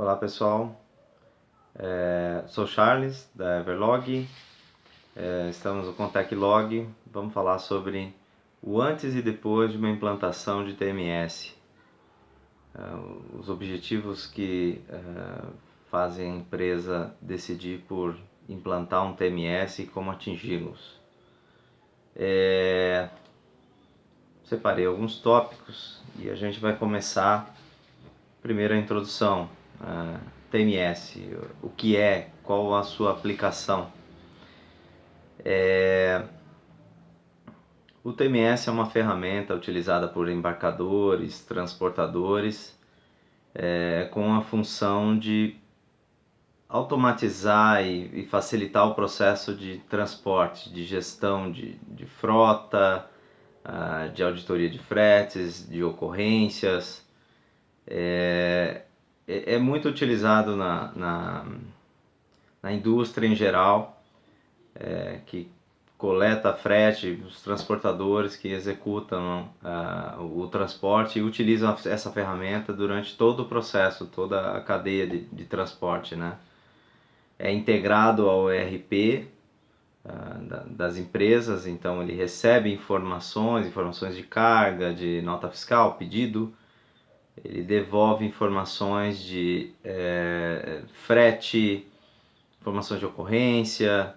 Olá pessoal, sou Charles da Everlog, estamos no Contact Log. Vamos falar sobre o antes e depois de uma implantação de TMS, os objetivos que fazem a empresa decidir por implantar um TMS e como atingi-los. Separei alguns tópicos e a gente vai começar primeiro a introdução. TMS, o que é, qual a sua aplicação. O TMS é uma ferramenta utilizada por embarcadores, transportadores, com a função de automatizar e facilitar o processo de transporte, de gestão de frota, de auditoria de fretes, de ocorrências. É muito utilizado na indústria em geral, que coleta frete, os transportadores que executam o transporte e utilizam essa ferramenta durante todo o processo, toda a cadeia de transporte, né? É integrado ao ERP das empresas, então ele recebe informações de carga, de nota fiscal, pedido. Ele devolve informações de frete, informações de ocorrência.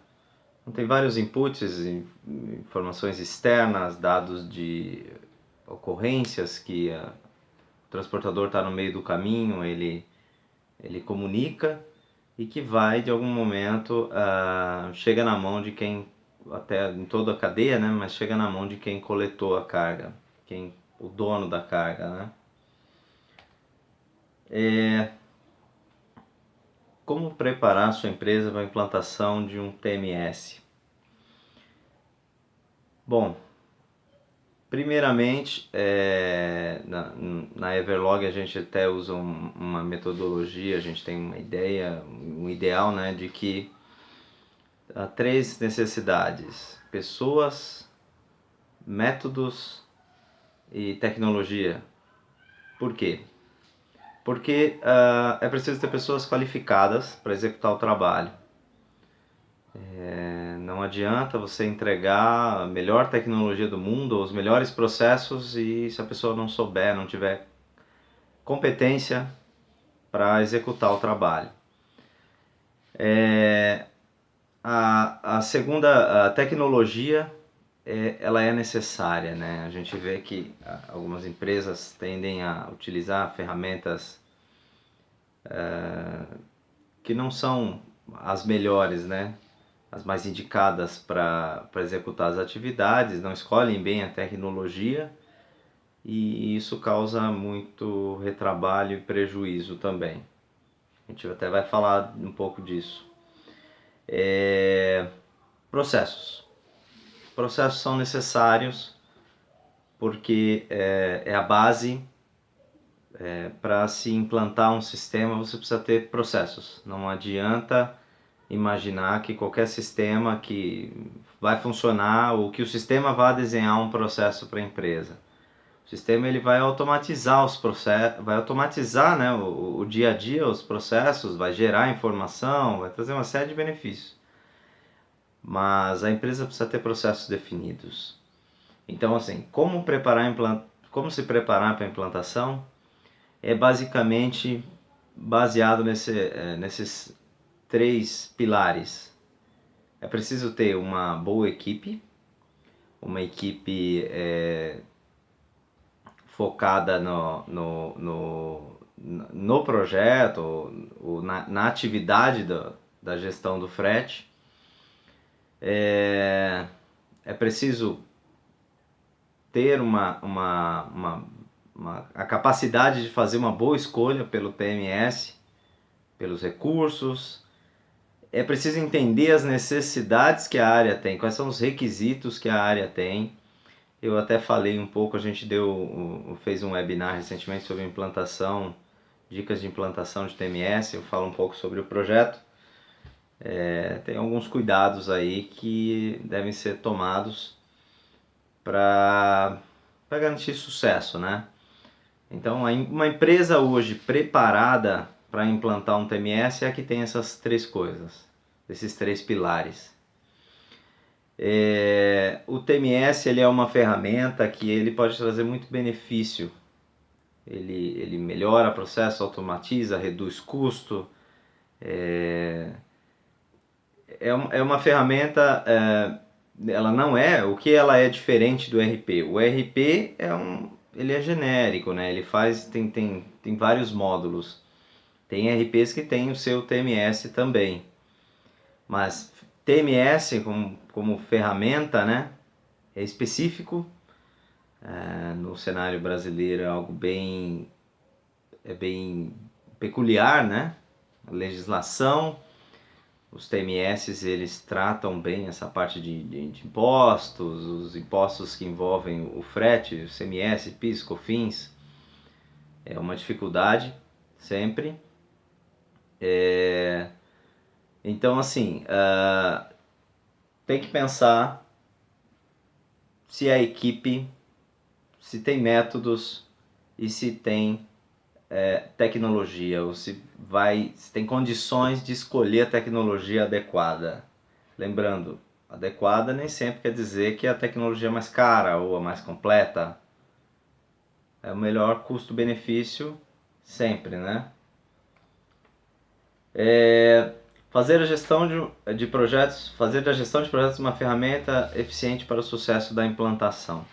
Tem vários inputs, informações externas, dados de ocorrências que o transportador está no meio do caminho, ele comunica e que vai de algum momento, chega na mão de quem, até em toda a cadeia, né, mas chega na mão de quem coletou a carga, o dono da carga, né. Como preparar a sua empresa para a implantação de um TMS? Bom, primeiramente, na Everlog a gente até usa uma metodologia, a gente tem uma ideia, um ideal, né, de que há 3 necessidades: pessoas, métodos e tecnologia. Por quê? Porque é preciso ter pessoas qualificadas para executar o trabalho. Não adianta você entregar a melhor tecnologia do mundo, os melhores processos, e se a pessoa não souber, não tiver competência para executar o trabalho. A segunda, a tecnologia, ela é necessária, né? A gente vê que algumas empresas tendem a utilizar ferramentas que não são as melhores, né? As mais indicadas para executar as atividades, não escolhem bem a tecnologia e isso causa muito retrabalho e prejuízo também. A gente até vai falar um pouco disso. Processos. Processos são necessários porque é a base. Para se implantar um sistema, você precisa ter processos. Não adianta imaginar que qualquer sistema que vai funcionar ou que o sistema vá desenhar um processo para a empresa. O sistema ele vai automatizar os processos, vai automatizar, né, o dia a dia, os processos, vai gerar informação, vai trazer uma série de benefícios. Mas a empresa precisa ter processos definidos. Então, assim, como se preparar para a implantação é basicamente baseado nesses 3 pilares. É preciso ter uma boa equipe, uma equipe focada no projeto, na atividade da gestão do frete. É preciso ter a capacidade de fazer uma boa escolha pelo TMS, pelos recursos. É preciso entender as necessidades que a área tem, quais são os requisitos que a área tem. Eu até falei um pouco, a gente fez um webinar recentemente sobre implantação, dicas de implantação de TMS, eu falo um pouco sobre o projeto. Tem alguns cuidados aí que devem ser tomados para garantir sucesso, né? Então, uma empresa hoje preparada para implantar um TMS é que tem essas três coisas, esses três pilares. O TMS ele é uma ferramenta que ele pode trazer muito benefício. Ele melhora o processo, automatiza, reduz custo. É uma ferramenta, ela não é, o que ela é diferente do RP? O RP ele é genérico, né? Ele faz, tem vários módulos. Tem RPs que tem o seu TMS também. Mas TMS como ferramenta, né? É específico. No cenário brasileiro é algo bem peculiar, né? A legislação, os TMS eles tratam bem essa parte de impostos, os impostos que envolvem o frete, o CMS, PIS, COFINS, é uma dificuldade sempre. Então assim, tem que pensar se a equipe, se tem métodos e se tem tecnologia, ou se tem condições de escolher a tecnologia adequada. Lembrando, adequada nem sempre quer dizer que é a tecnologia mais cara ou a mais completa. É o melhor custo-benefício sempre, né? Fazer a gestão de projetos uma ferramenta eficiente para o sucesso da implantação.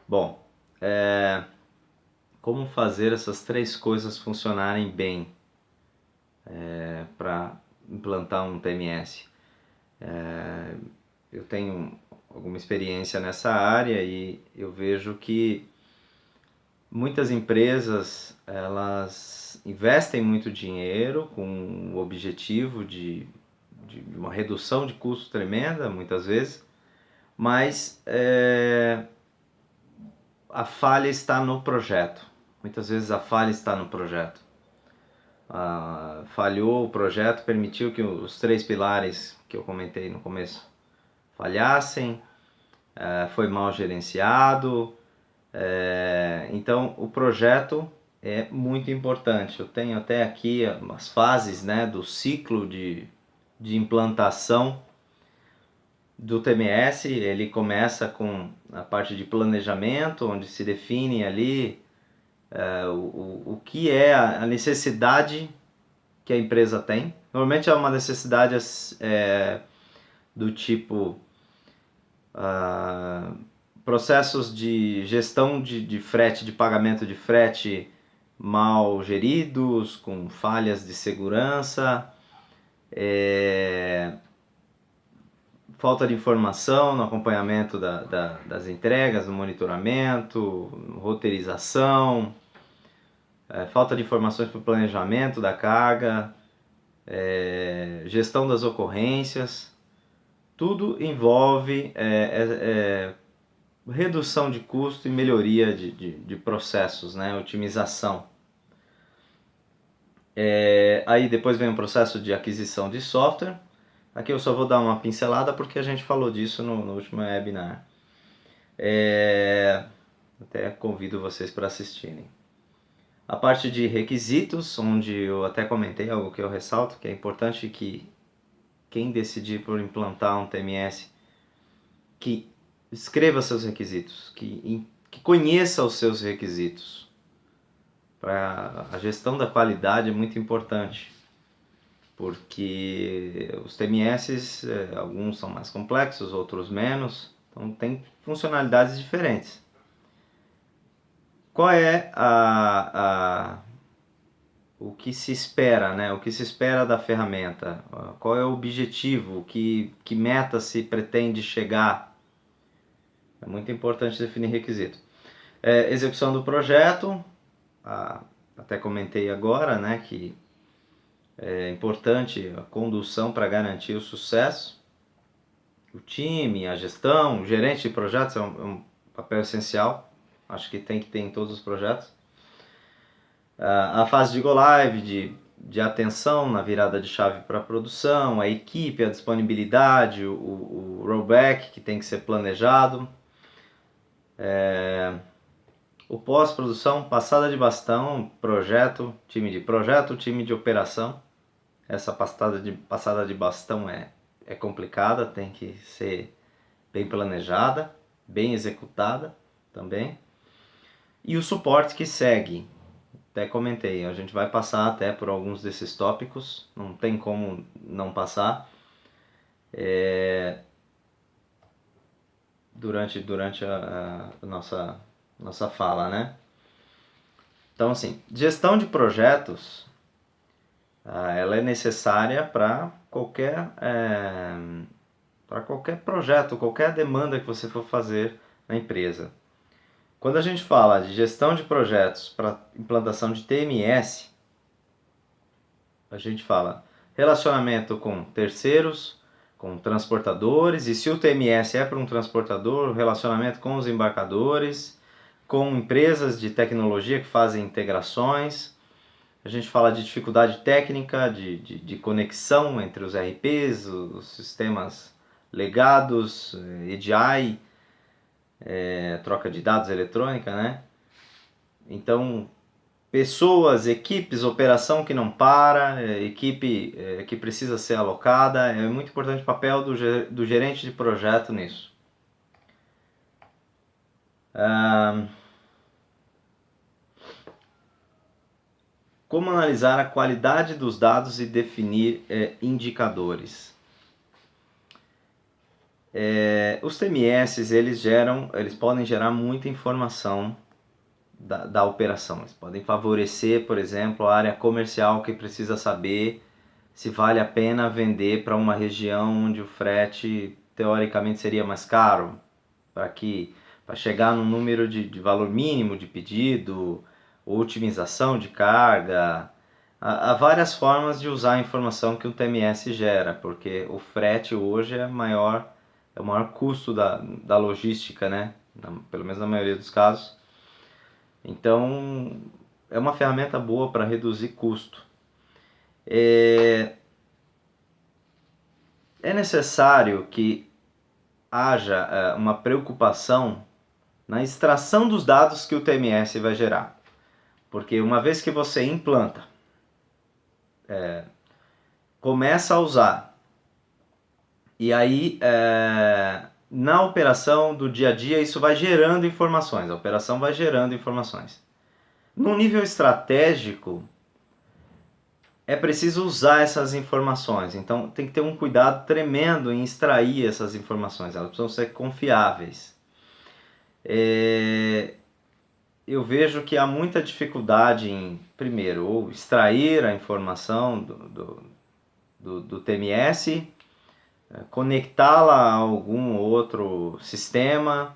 Bom, como fazer essas três coisas funcionarem bem para implantar um TMS? Eu tenho alguma experiência nessa área e eu vejo que muitas empresas elas investem muito dinheiro com o objetivo de uma redução de custo tremenda, muitas vezes, mas a falha está no projeto. Muitas vezes a falha está no projeto. Falhou o projeto, permitiu que os três pilares que eu comentei no começo falhassem, foi mal gerenciado. Então o projeto é muito importante. Eu tenho até aqui as fases, né, do ciclo de implantação do TMS. Ele começa com a parte de planejamento, onde se define ali o que é a necessidade que a empresa tem. Normalmente é uma necessidade do tipo processos de gestão de frete, de pagamento de frete mal geridos, com falhas de segurança, falta de informação no acompanhamento das entregas, no monitoramento, roteirização, falta de informações para o planejamento da carga, gestão das ocorrências. Tudo envolve redução de custo e melhoria de processos, né? Otimização. Aí depois vem o processo de aquisição de software. Aqui eu só vou dar uma pincelada porque a gente falou disso no último webinar. Até convido vocês para assistirem. A parte de requisitos, onde eu até comentei algo que eu ressalto, que é importante que quem decidir por implantar um TMS, que escreva seus requisitos, que conheça os seus requisitos. Para a gestão da qualidade é muito importante, porque os TMS, alguns são mais complexos, outros menos, então tem funcionalidades diferentes. Qual é o que se espera, né? O que se espera da ferramenta? Qual é o objetivo? Que meta se pretende chegar? É muito importante definir requisito. Execução do projeto, até comentei agora, né, que é importante a condução para garantir o sucesso. O time, a gestão, o gerente de projetos é um papel essencial. Acho que tem que ter em todos os projetos. A fase de go live, de atenção na virada de chave para a produção, a equipe, a disponibilidade, o rollback que tem que ser planejado. O pós-produção, passada de bastão, projeto, time de operação. Essa passada de bastão é complicada, tem que ser bem planejada, bem executada também. E o suporte que segue, até comentei, a gente vai passar até por alguns desses tópicos, não tem como não passar. Durante a nossa fala, né? Então, assim, gestão de projetos, ela é necessária para qualquer projeto, qualquer demanda que você for fazer na empresa. Quando a gente fala de gestão de projetos para implantação de TMS, a gente fala relacionamento com terceiros, com transportadores, e se o TMS é para um transportador, relacionamento com os embarcadores, com empresas de tecnologia que fazem integrações. A gente fala de dificuldade técnica, de conexão entre os RPs, os sistemas legados, EDI, troca de dados eletrônica, né? Então, pessoas, equipes, operação que não para, equipe que precisa ser alocada, é muito importante o papel do gerente de projeto nisso. Como analisar a qualidade dos dados e definir indicadores? Os TMS eles podem gerar muita informação da operação. Eles podem favorecer, por exemplo, a área comercial que precisa saber se vale a pena vender para uma região onde o frete teoricamente seria mais caro, para chegar no número de valor mínimo de pedido, otimização de carga. Há várias formas de usar a informação que o TMS gera, porque o frete hoje é o maior custo da logística, né? Pelo menos na maioria dos casos. Então, é uma ferramenta boa para reduzir custo. É necessário que haja uma preocupação na extração dos dados que o TMS vai gerar. Porque uma vez que você implanta, começa a usar, e aí na operação do dia a dia isso vai gerando informações, a operação vai gerando informações. No nível estratégico, é preciso usar essas informações, então tem que ter um cuidado tremendo em extrair essas informações, elas precisam ser confiáveis. Eu vejo que há muita dificuldade em, primeiro, ou extrair a informação do TMS, conectá-la a algum outro sistema,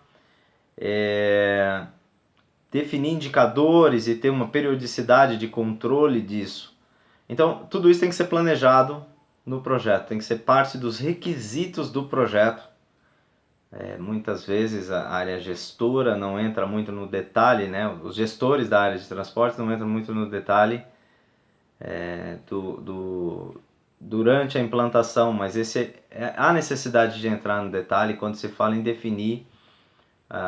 definir indicadores e ter uma periodicidade de controle disso. Então, tudo isso tem que ser planejado no projeto, tem que ser parte dos requisitos do projeto. Muitas vezes a área gestora não entra muito no detalhe, né? Os gestores da área de transporte não entram muito no detalhe durante a implantação, mas há necessidade de entrar no detalhe quando se fala em definir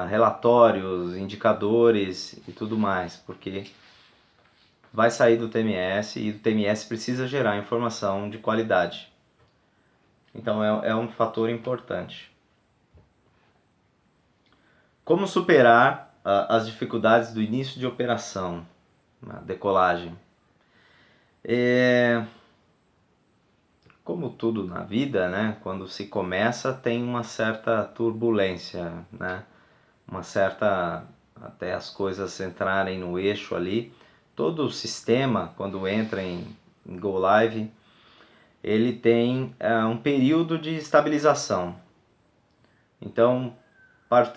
relatórios, indicadores e tudo mais, porque vai sair do TMS e o TMS precisa gerar informação de qualidade. Então é um fator importante. Como superar as dificuldades do início de operação, na decolagem? Como tudo na vida, né, quando se começa tem uma certa turbulência, né, uma certa, até as coisas entrarem no eixo ali. Todo o sistema, quando entra em Go Live, ele tem um período de estabilização. Então,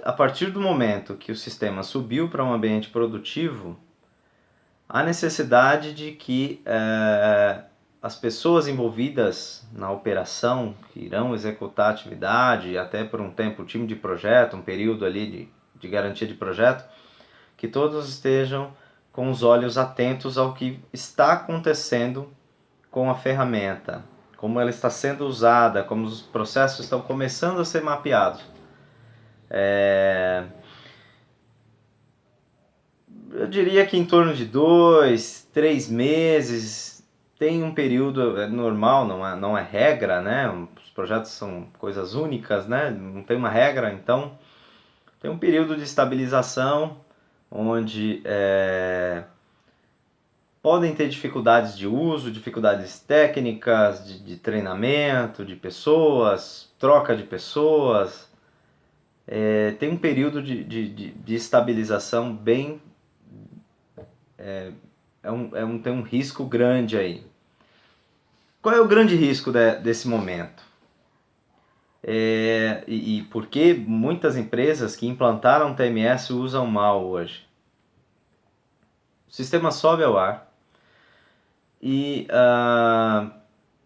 a partir do momento que o sistema subiu para um ambiente produtivo, há necessidade de que as pessoas envolvidas na operação, que irão executar a atividade, até por um tempo o time de projeto, um período ali de garantia de projeto, que todos estejam com os olhos atentos ao que está acontecendo com a ferramenta, como ela está sendo usada, como os processos estão começando a ser mapeados. Eu diria que em torno de 2, 3 meses, tem um período normal, não é regra, né? Os projetos são coisas únicas, né? Não tem uma regra, então tem um período de estabilização onde podem ter dificuldades de uso, dificuldades técnicas, de treinamento de pessoas, troca de pessoas. Tem um período de estabilização bem. Tem um risco grande aí. Qual é o grande risco desse momento? E por que muitas empresas que implantaram TMS usam mal hoje? O sistema sobe ao ar e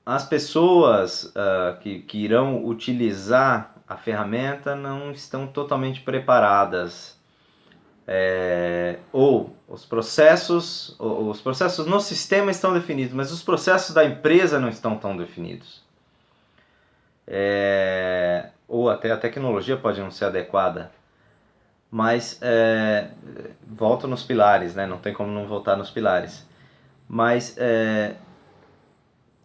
as pessoas que irão utilizar a ferramenta não estão totalmente preparadas. Ou os processos no sistema estão definidos, mas os processos da empresa não estão tão definidos. Ou até a tecnologia pode não ser adequada. Mas volto nos pilares, né? Não tem como não voltar nos pilares. Mas é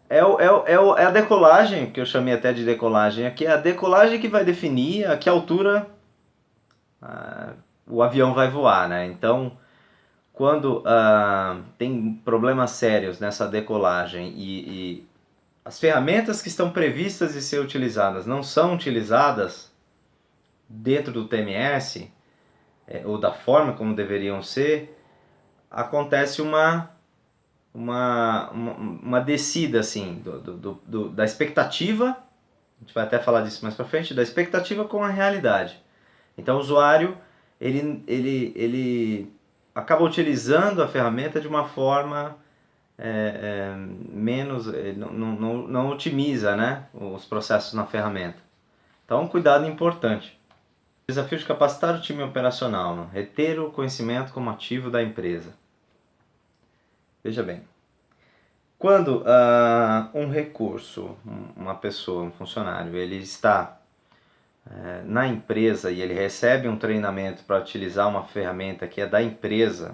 a decolagem, que eu chamei até de decolagem aqui, é a decolagem que vai definir a que altura o avião vai voar, né? Então, quando tem problemas sérios nessa decolagem e as ferramentas que estão previstas de ser utilizadas não são utilizadas dentro do TMS, ou da forma como deveriam ser, acontece uma descida assim, da expectativa, a gente vai até falar disso mais pra frente, da expectativa com a realidade. Então o usuário ele acaba utilizando a ferramenta de uma forma menos, não otimiza, né, os processos na ferramenta. Então um cuidado importante. Desafio de capacitar o time operacional, né? Reter o conhecimento como ativo da empresa. Veja bem, quando um recurso, uma pessoa, um funcionário, ele está na empresa e ele recebe um treinamento para utilizar uma ferramenta que é da empresa,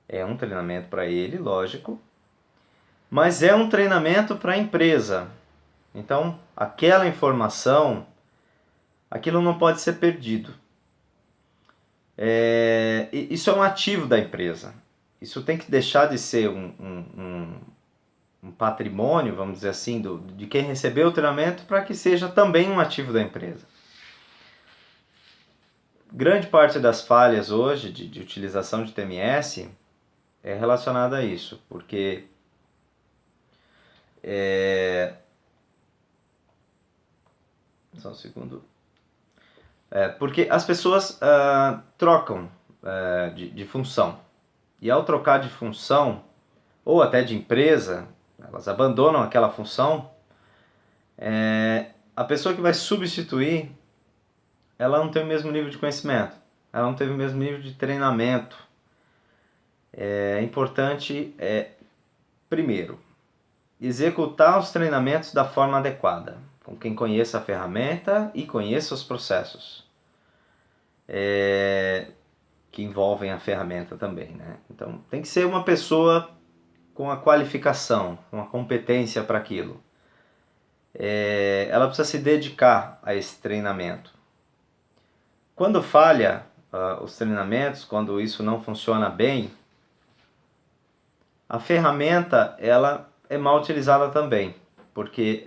é um treinamento para ele, lógico, mas é um treinamento para a empresa. Então, aquela informação, aquilo não pode ser perdido. Isso é um ativo da empresa. Isso tem que deixar de ser um patrimônio, vamos dizer assim, de quem recebeu o treinamento, para que seja também um ativo da empresa. Grande parte das falhas hoje de utilização de TMS é relacionada a isso, porque só um segundo. Porque as pessoas trocam de função. E ao trocar de função, ou até de empresa, elas abandonam aquela função, a pessoa que vai substituir, ela não tem o mesmo nível de conhecimento, ela não teve o mesmo nível de treinamento. É importante, primeiro, executar os treinamentos da forma adequada, com quem conheça a ferramenta e conheça os processos que envolvem a ferramenta também, né? Então tem que ser uma pessoa com a qualificação, com a competência para aquilo. Ela precisa se dedicar a esse treinamento. Quando falha os treinamentos, quando isso não funciona bem, a ferramenta ela é mal utilizada também, porque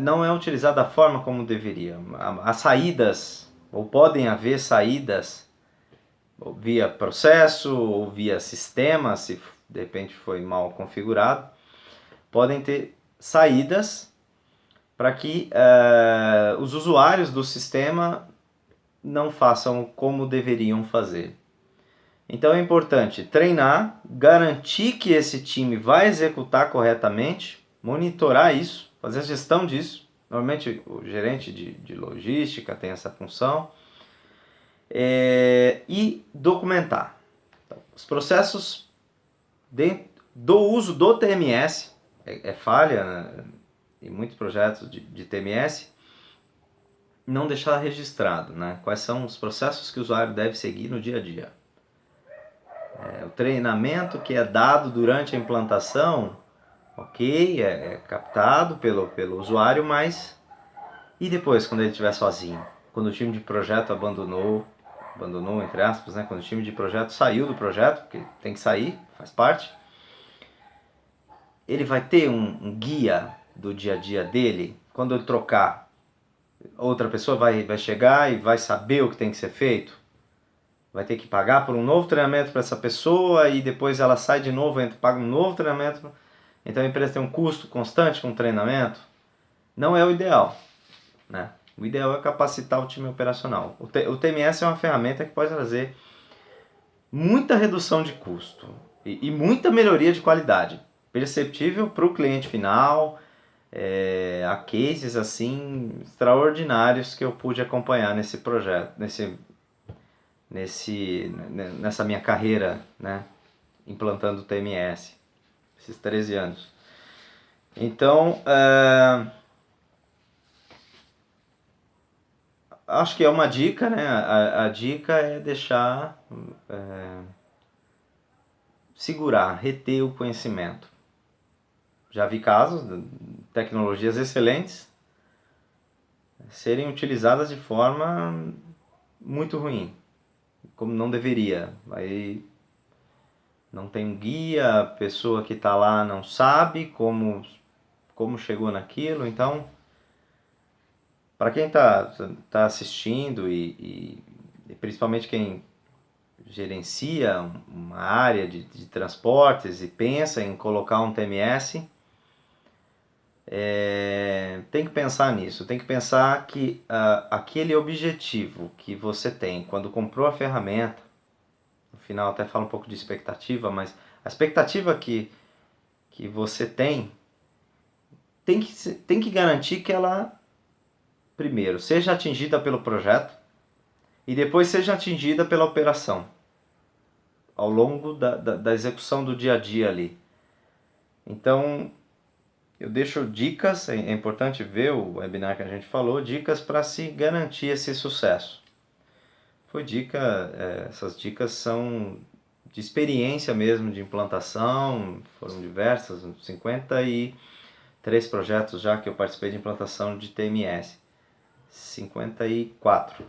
não é utilizada da forma como deveria. As saídas, ou podem haver saídas, ou via processo, ou via sistema, se de repente foi mal configurado, podem ter saídas para que os usuários do sistema não façam como deveriam fazer. Então é importante treinar, garantir que esse time vai executar corretamente, monitorar isso, fazer a gestão disso. Normalmente o gerente de logística tem essa função. E documentar. Então, os processos do uso do TMS, falha, né, em muitos projetos de TMS, não deixar registrado, né? Quais são os processos que o usuário deve seguir no dia a dia. O treinamento que é dado durante a implantação, ok, é captado pelo usuário, mas e depois, quando ele estiver sozinho? Quando o time de projeto abandonou entre aspas, né? Quando o time de projeto saiu do projeto, porque tem que sair, faz parte, ele vai ter um guia do dia a dia dele. Quando ele trocar, outra pessoa vai chegar e vai saber o que tem que ser feito. Vai ter que pagar por um novo treinamento para essa pessoa e depois ela sai de novo, paga um novo treinamento. Então a empresa tem um custo constante com o treinamento. Não é o ideal, né? O ideal é capacitar o time operacional. O TMS é uma ferramenta que pode trazer muita redução de custo e muita melhoria de qualidade. Perceptível para o cliente final. Há cases assim extraordinários que eu pude acompanhar nesse projeto, nessa minha carreira, né, implantando o TMS, esses 13 anos. Então, acho que é uma dica, né? A dica é deixar segurar, reter o conhecimento. Já vi casos de tecnologias excelentes serem utilizadas de forma muito ruim, como não deveria. Aí não tem um guia, a pessoa que está lá não sabe como chegou naquilo. Então, para quem tá assistindo e principalmente quem gerencia uma área de transportes e pensa em colocar um TMS, tem que pensar nisso, tem que pensar que aquele objetivo que você tem quando comprou a ferramenta, no final até falo um pouco de expectativa, mas a expectativa que você tem que garantir que ela, primeiro, seja atingida pelo projeto e depois seja atingida pela operação, ao longo da execução do dia a dia ali. Então, eu deixo dicas, é importante ver o webinar que a gente falou, dicas para se garantir esse sucesso. Essas dicas são de experiência mesmo, de implantação, foram diversas, 53 projetos já que eu participei de implantação de TMS, 54.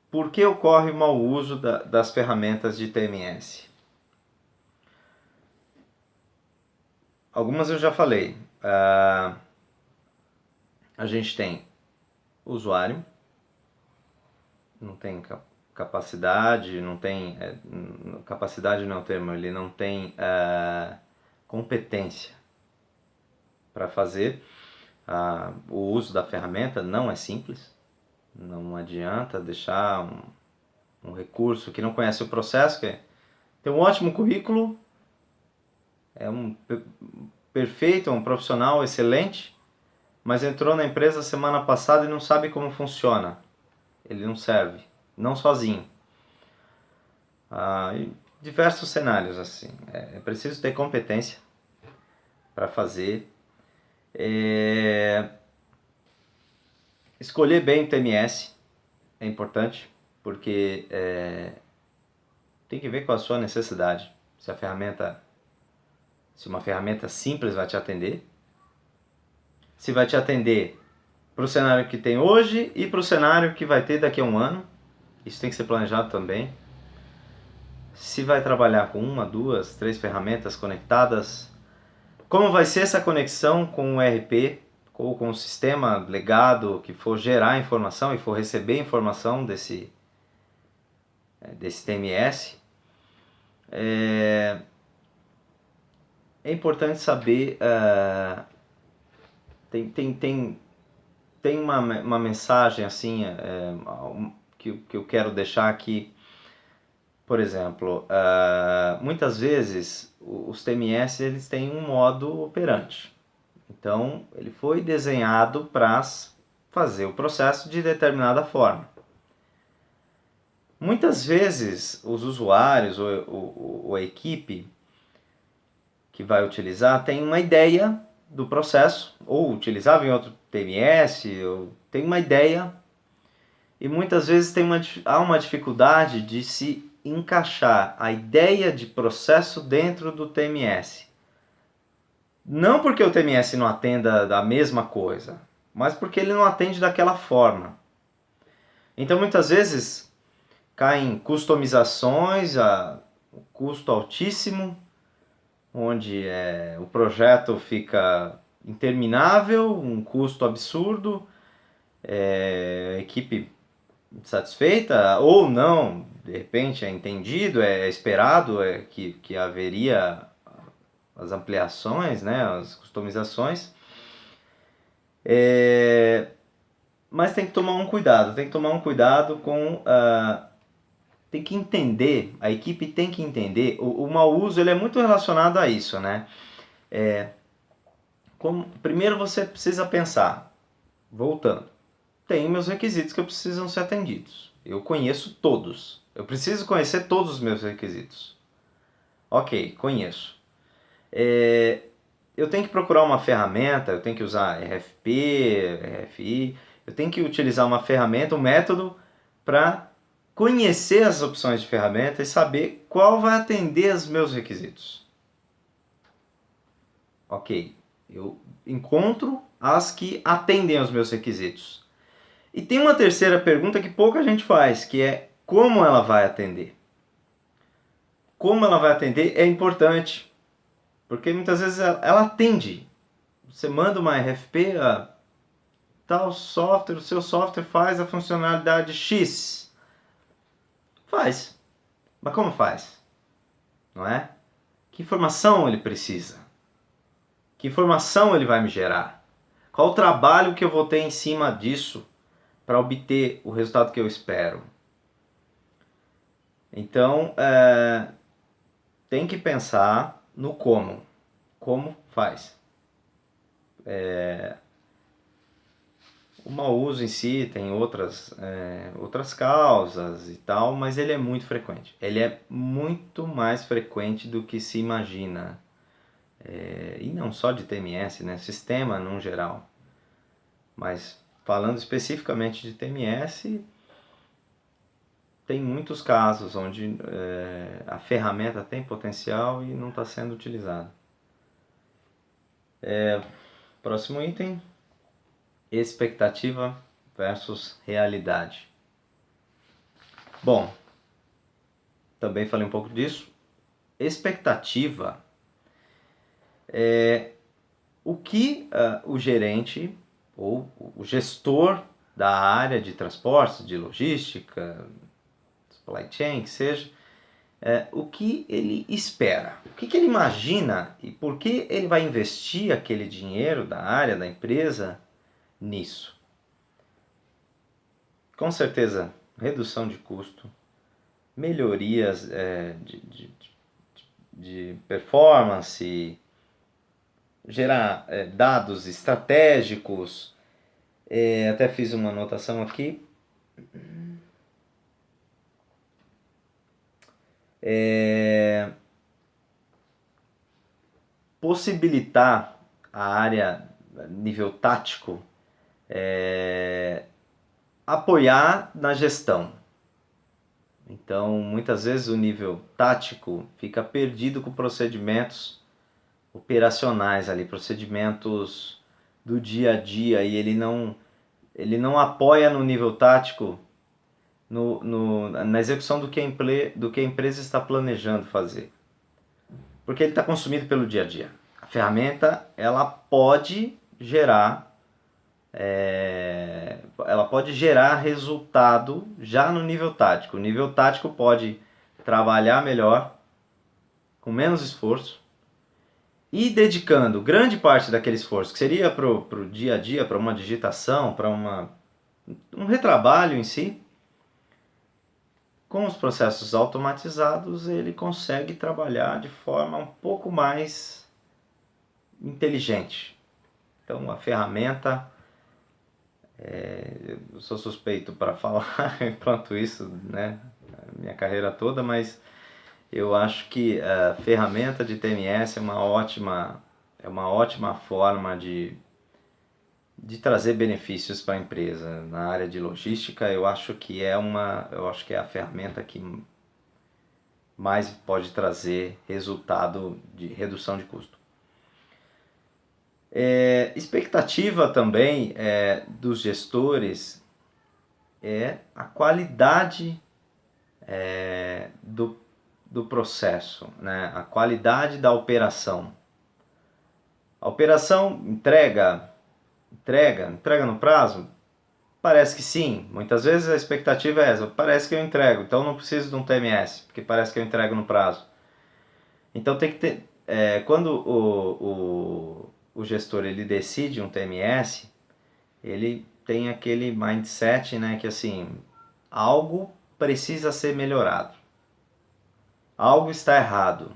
Por que ocorre o mau uso das ferramentas de TMS? Algumas eu já falei. A gente tem o usuário, não tem capacidade, não tem capacidade não é o termo, ele não tem competência para fazer. O uso da ferramenta não é simples, não adianta deixar um recurso que não conhece o processo, que tem um ótimo currículo, é um perfeito, um profissional excelente, mas entrou na empresa semana passada e não sabe como funciona. Ele não serve, não sozinho. Diversos cenários assim. É preciso ter competência para fazer. Escolher bem o TMS é importante, porque tem que ver com a sua necessidade. Se uma ferramenta simples vai te atender, se vai te atender para o cenário que tem hoje e para o cenário que vai ter daqui a um ano. Isso tem que ser planejado também. Se vai trabalhar com uma, duas, três ferramentas conectadas, como vai ser essa conexão com o ERP ou com o sistema legado que for gerar informação e for receber informação desse TMS. É importante saber, tem uma mensagem assim que eu quero deixar aqui. Por exemplo, muitas vezes os TMS eles têm um modo operante. Então, ele foi desenhado para fazer o processo de determinada forma. Muitas vezes, os usuários ou a equipe que vai utilizar tem uma ideia do processo, ou utilizava em outro TMS, ou tem uma ideia, e muitas vezes há uma dificuldade de se encaixar a ideia de processo dentro do TMS. Não porque o TMS não atenda da mesma coisa, mas porque ele não atende daquela forma. Então muitas vezes caem customizações a custo altíssimo, onde o projeto fica interminável, um custo absurdo, a equipe satisfeita ou não, de repente é entendido, é esperado que haveria as ampliações, né, as customizações, mas tem que tomar um cuidado com tem que entender, a equipe tem que entender, o mau uso ele é muito relacionado a isso, né? Primeiro você precisa pensar, voltando, tem meus requisitos que precisam ser atendidos, eu conheço todos, eu preciso conhecer todos os meus requisitos. Ok, conheço. Eu tenho que procurar uma ferramenta, eu tenho que usar RFP, RFI, eu tenho que utilizar uma ferramenta, um método para conhecer as opções de ferramenta e saber qual vai atender aos meus requisitos. Ok, eu encontro as que atendem aos meus requisitos. E tem uma terceira pergunta que pouca gente faz, que é como ela vai atender. Como ela vai atender é importante, porque muitas vezes ela atende. Você manda uma RFP, tal software, o seu software faz a funcionalidade X. Faz. Mas como faz? Não é? Que informação ele precisa? Que informação ele vai me gerar? Qual o trabalho que eu vou ter em cima disso para obter o resultado que eu espero? Então, tem que pensar no como. Como faz? O mau uso em si tem outras causas e tal, mas ele é muito frequente. Ele é muito mais frequente do que se imagina. E não só de TMS, né? Sistema no geral. Mas falando especificamente de TMS, tem muitos casos onde a ferramenta tem potencial e não está sendo utilizada. Próximo item, expectativa versus realidade. Bom, também falei um pouco disso. Expectativa é o que o gerente ou o gestor da área de transportes, de logística, supply chain, que seja, o que ele espera, o que ele imagina e por que ele vai investir aquele dinheiro da área, da empresa, nisso. Com certeza, redução de custo, melhorias de performance, gerar dados estratégicos. Até fiz uma anotação aqui. Possibilitar a área nível tático apoiar na gestão. Então, muitas vezes o nível tático fica perdido com procedimentos operacionais ali, procedimentos do dia a dia, e ele não apoia no nível tático na execução do que a empresa está planejando fazer. Porque ele está consumido pelo dia a dia. A ferramenta ela pode gerar resultado já no nível tático. O nível tático pode trabalhar melhor, com menos esforço, e dedicando grande parte daquele esforço, que seria para o dia a dia, para uma digitação, para um retrabalho em si, com os processos automatizados ele consegue trabalhar de forma um pouco mais inteligente. Então a ferramenta, eu sou suspeito para falar enquanto isso, né, minha carreira toda, mas Eu acho que a ferramenta de TMS é uma ótima forma de trazer benefícios para a empresa. Na área de logística, eu acho que é a ferramenta que mais pode trazer resultado de redução de custo. Expectativa também dos gestores é a qualidade do processo, né? A qualidade da operação. A operação entrega no prazo? Parece que sim. Muitas vezes a expectativa é essa, parece que eu entrego, então não preciso de um TMS, porque parece que eu entrego no prazo. Então tem que ter, quando o gestor ele decide um TMS, ele tem aquele mindset, né, que assim, algo precisa ser melhorado. Algo está errado.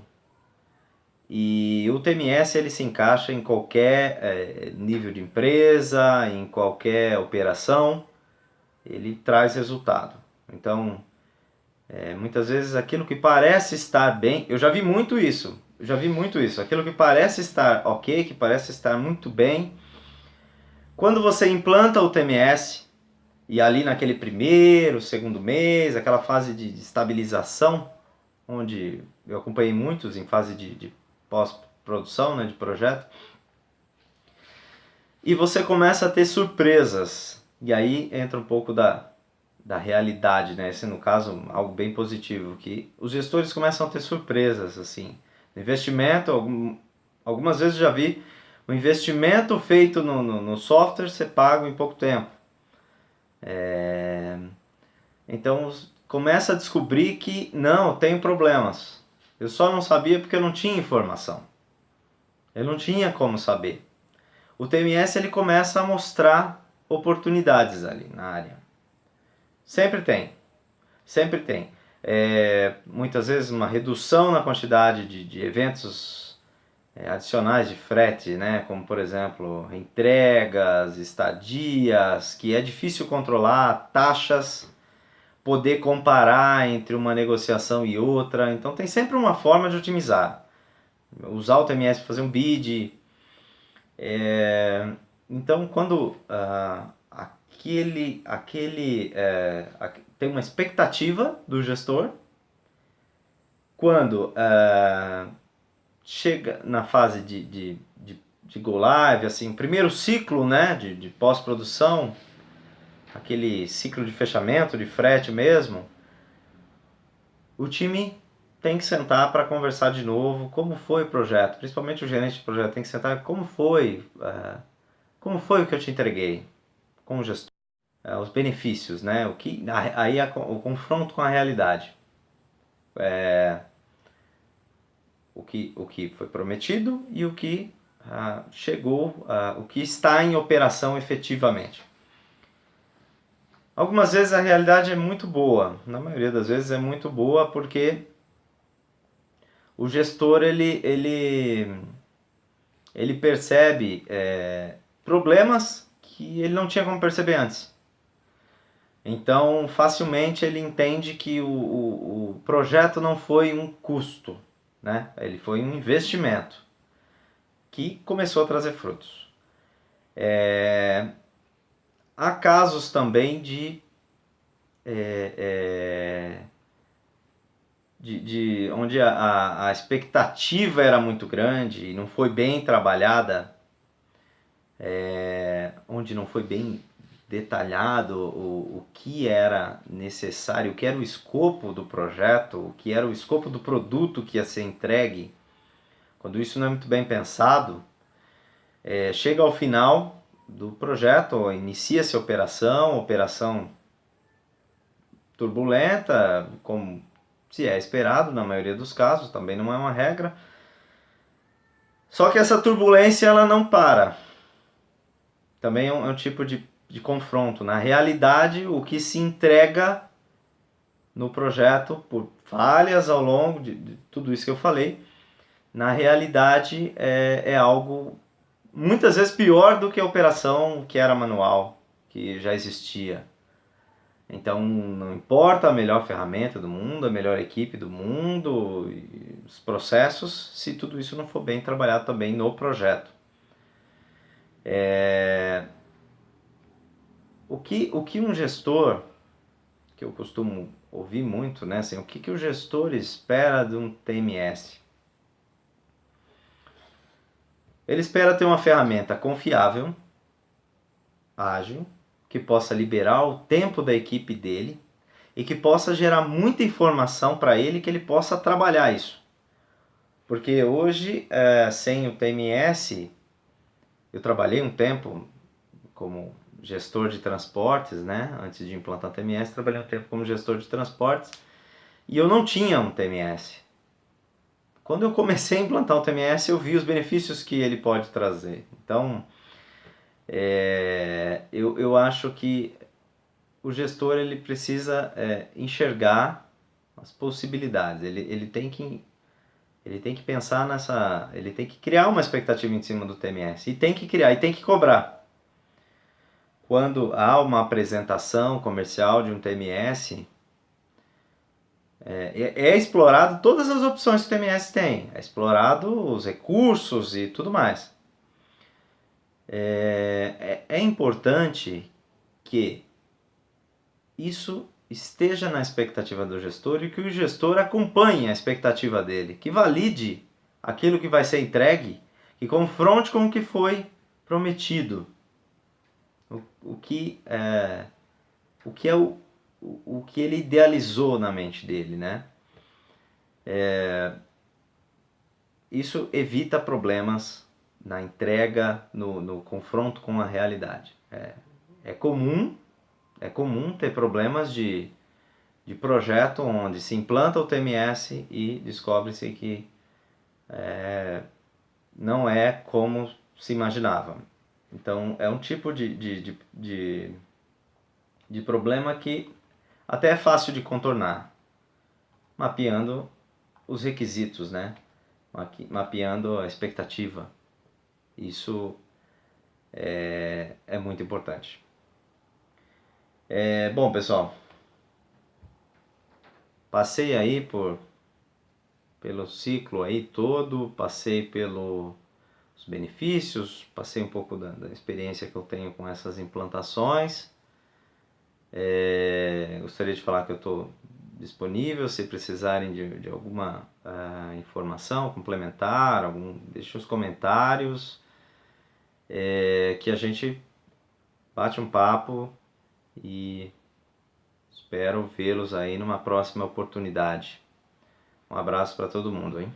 E o TMS ele se encaixa em qualquer nível de empresa, em qualquer operação, ele traz resultado. Então, muitas vezes aquilo que parece estar bem, eu já vi muito isso, aquilo que parece estar ok, que parece estar muito bem, quando você implanta o TMS, e ali naquele primeiro, segundo mês, aquela fase de estabilização, onde eu acompanhei muitos em fase de pós-produção, né, de projeto, e você começa a ter surpresas. E aí entra um pouco da realidade, né? Esse, no caso, algo bem positivo, que os gestores começam a ter surpresas, assim. Investimento, algumas vezes eu já vi o investimento feito no software ser pago em pouco tempo. Então, começa a descobrir que, não, tem problemas. Eu só não sabia porque eu não tinha informação. Eu não tinha como saber. O TMS ele começa a mostrar oportunidades ali na área. Sempre tem. Sempre tem. Muitas vezes uma redução na quantidade de eventos adicionais de frete, né? Como por exemplo entregas, estadias, que é difícil controlar, taxas, poder comparar entre uma negociação e outra. Então tem sempre uma forma de otimizar. Usar o TMS para fazer um bid. Então quando tem uma expectativa do gestor, quando chega na fase de go live, assim, primeiro ciclo, né, de pós-produção, aquele ciclo de fechamento, de frete mesmo, o time tem que sentar para conversar de novo como foi o projeto, principalmente o gerente de projeto tem que sentar como foi o que eu te entreguei como gestor, os benefícios, né, o confronto com a realidade, o que foi prometido e o que chegou, o que está em operação efetivamente. Algumas vezes a realidade é muito boa, na maioria das vezes é muito boa porque o gestor ele percebe problemas que ele não tinha como perceber antes. Então facilmente ele entende que o projeto não foi um custo, né? Ele foi um investimento que começou a trazer frutos. Há casos também de onde a expectativa era muito grande e não foi bem trabalhada, onde não foi bem detalhado o que era necessário, o que era o escopo do projeto, o que era o escopo do produto que ia ser entregue. Quando isso não é muito bem pensado, chega ao final do projeto, inicia-se a operação turbulenta, como se é esperado na maioria dos casos, também não é uma regra. Só que essa turbulência ela não para. Também é um tipo de confronto. Na realidade, o que se entrega no projeto, por falhas ao longo de tudo isso que eu falei, na realidade é algo muitas vezes pior do que a operação que era manual, que já existia. Então não importa a melhor ferramenta do mundo, a melhor equipe do mundo, os processos, se tudo isso não for bem trabalhado também no projeto. O que um gestor, que eu costumo ouvir muito, né, assim, o que o gestor espera de um TMS? Ele espera ter uma ferramenta confiável, ágil, que possa liberar o tempo da equipe dele e que possa gerar muita informação para ele, que ele possa trabalhar isso. Porque hoje, sem o TMS, eu trabalhei um tempo como gestor de transportes, né? Antes de implantar o TMS, trabalhei um tempo como gestor de transportes e eu não tinha um TMS. Quando eu comecei a implantar o TMS, eu vi os benefícios que ele pode trazer. Então, eu acho que o gestor ele precisa enxergar as possibilidades. Ele tem que pensar nessa, ele tem que criar uma expectativa em cima do TMS e tem que criar e tem que cobrar. Quando há uma apresentação comercial de um TMS, é explorado todas as opções que o TMS tem, é explorado os recursos e tudo mais. É importante que isso esteja na expectativa do gestor e que o gestor acompanhe a expectativa dele, que valide aquilo que vai ser entregue, que confronte com o que foi prometido, o que é o que ele idealizou na mente dele, né? Isso evita problemas na entrega, no confronto com a realidade. É comum ter problemas de projeto onde se implanta o TMS e descobre-se que não é como se imaginava. Então é um tipo de problema que até é fácil de contornar, mapeando os requisitos, né? Mapeando a expectativa. Isso é muito importante. Bom, pessoal, passei aí pelo ciclo aí todo, passei pelos benefícios, passei um pouco da experiência que eu tenho com essas implantações. Gostaria de falar que eu estou disponível se precisarem de alguma informação complementar, deixe os comentários, que a gente bate um papo e espero vê-los aí numa próxima oportunidade. Um abraço para todo mundo, hein?